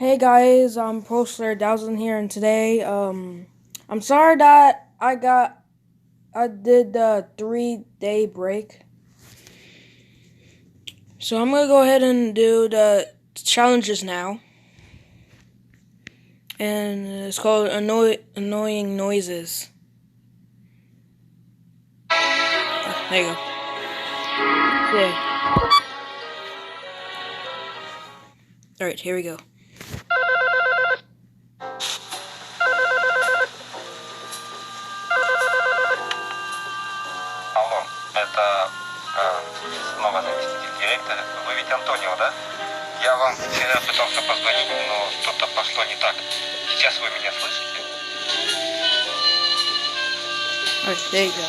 Hey guys, I'm ProSlayer Dowson here, and today, I'm sorry that I did the 3 day break. So I'm gonna go ahead and do the challenges now, and it's called annoying noises. There you go. Yeah. All right, here we go. Алло, это снова заместитель директора. Вы ведь Антонио, да? Я вам вчера пытался позвонить, но что-то пошло не так. Сейчас вы меня слышите? All right, there you go.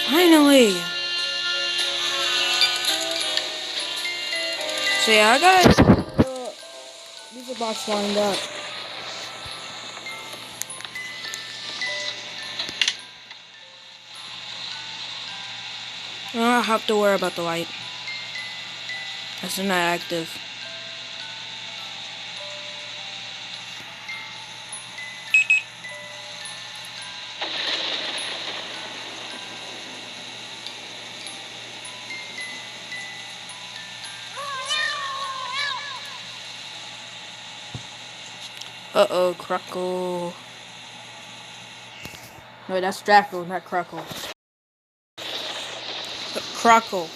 Finally. So yeah, I got these box lined up. I don't have to worry about the light, as they're not active. Uh-oh, Cruckle. Wait, that's Draco, not Cruckle. Cruckle.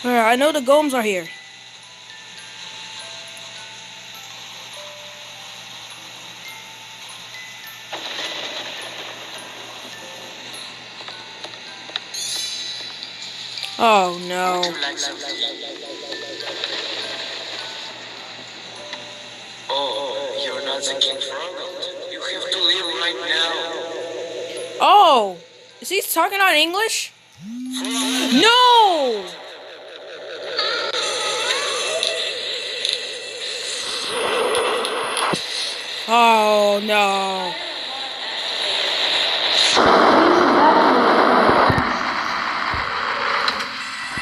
Alright, I know the golems are here. Oh no. Oh, you're not the King Frog. You have to leave right now. Oh! Is he talking on English? No! Oh no.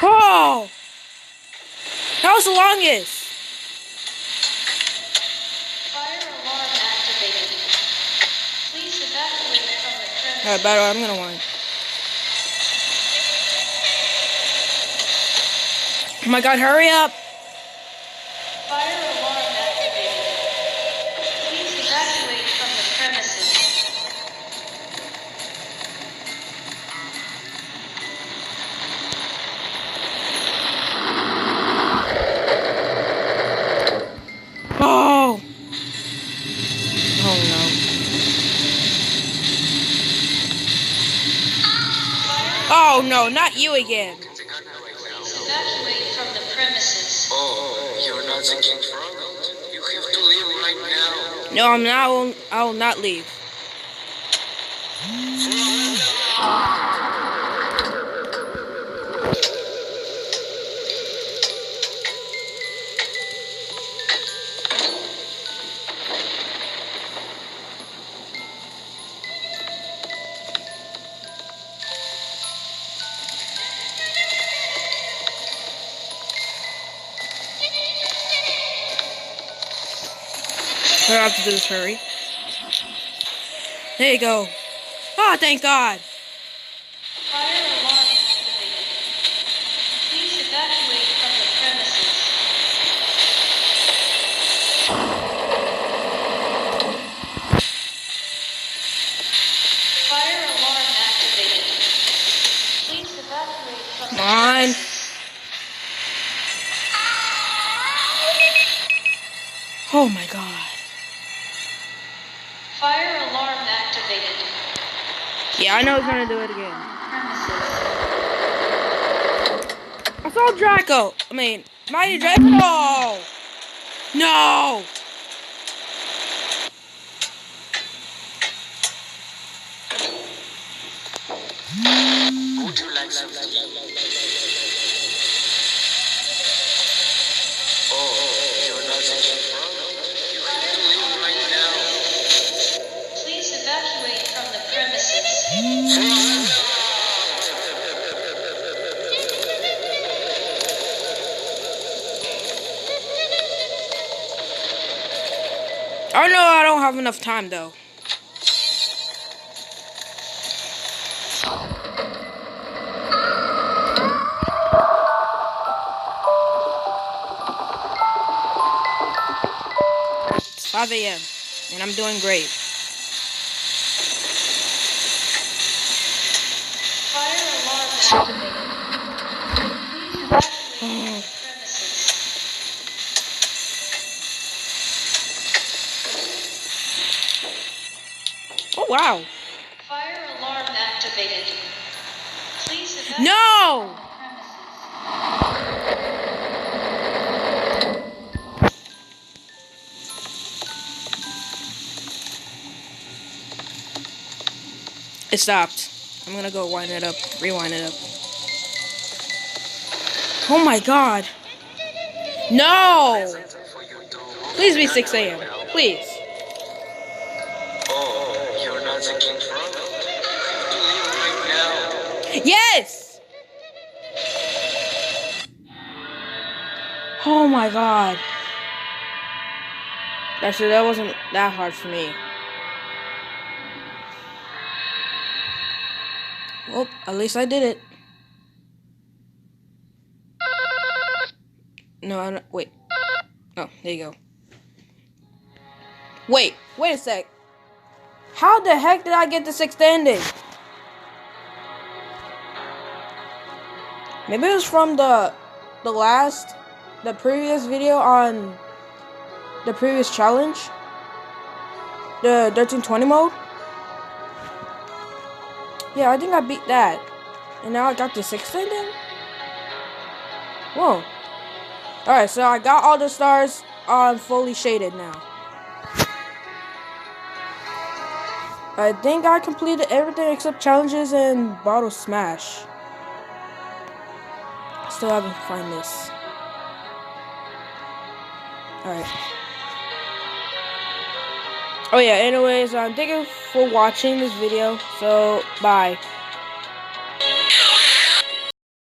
Oh! That was the longest. Fire alarm activated. Please evacuate from the premises. Alright, battle, I'm gonna whine. Oh my god, hurry up! Fire alarm activated. Please evacuate from the premises. Oh! Oh no. Oh no, not you again. Please evacuate from the premises. Oh, you're not the King Frog. You have to leave right now. No, I'm not. I will not leave. I have to do this, hurry. There you go. Oh, thank God. Fire alarm activated. Please evacuate from the premises. Fire alarm activated. Please evacuate from Come the on. premises. Oh my God. Fire alarm activated. Yeah, I know he's gonna do it again. Premises. I saw Draco. I mean, Mighty Draco. No. No. Would you like something? Oh no, I don't have enough time though. It's 5 a.m. and I'm doing great. Fire alarm activated. Please evacuate premises. Oh wow. Fire alarm activated. Please evacuate No! premises. It stopped. I'm gonna go wind it up, rewind it up. Oh my god. No! Please be 6 a.m. Please. Oh, you're not the king frog? Right now. Yes! Oh my god. Actually, that wasn't that hard for me. Well, at least I did it. No, I don't. Wait. Oh, there you go. Wait a sec. How the heck did I get this extended? Maybe it was from the previous video on the previous challenge. The 1320 mode. Yeah, I think I beat that. And now I got this extended? Whoa. Alright, so I got all the stars fully shaded now. I think I completed everything except challenges and bottle smash. I still haven't found this. Alright. Oh yeah, anyways, thank you for watching this video. So, bye.